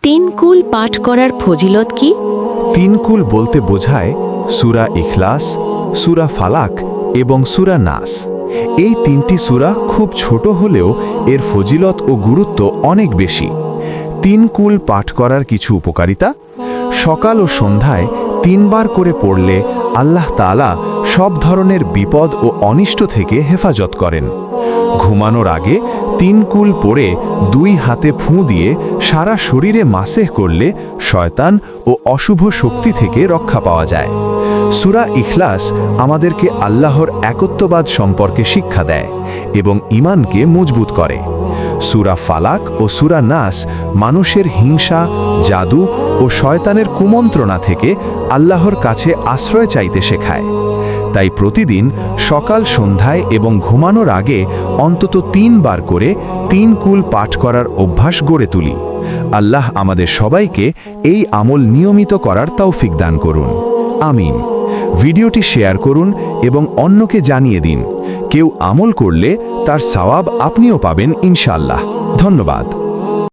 তিন কুল পাঠ করার ফজিলত কি? তিন কুল বলতে বোঝায় সূরা ইখলাস, সূরা ফালাক এবং সূরা নাস। এই তিনটি সূরা খুব ছোট হলেও এর ফজিলত ও গুরুত্ব অনেক বেশি। তিন কুল পাঠ করার কিছু উপকারিতা: সকাল ও সন্ধ্যায় 3 বার করে পড়লে আল্লাহ তাআলা সব ধরনের বিপদ ও অনিষ্ট থেকে হেফাজত করেন। ঘুমানোর আগে 3 কুল পড়ে 2 হাতে ফুঁ দিয়ে সারা শরীরে মাসেহ করলে শয়তান ও অশুভ শক্তি থেকে রক্ষা পাওয়া যায়। সূরা ইখলাস আমাদেরকে আল্লাহর একত্ববাদ সম্পর্কে শিক্ষা দেয় এবং ঈমানকে মজবুত করে। সূরা ফালাক ও সূরা নাস মানুষের হিংসা, জাদু ও শয়তানের কুমন্ত্রণা থেকে আল্লাহর কাছে আশ্রয় চাইতে শেখায়। তাই প্রতিদিন সকাল সন্ধ্যায় এবং ঘুমানোর আগে অন্তত 3 বার করে 3 কুল পাঠ করার অভ্যাস গড়ে তুলি। আল্লাহ আমাদের সবাইকে এই আমল নিয়মিত করার তৌফিক দান করুন। আমিন। ভিডিওটি শেয়ার করুন এবং অন্যকে জানিয়ে দিন। কেউ আমল করলে তার সওয়াব আপনিও পাবেন ইনশাআল্লাহ। ধন্যবাদ।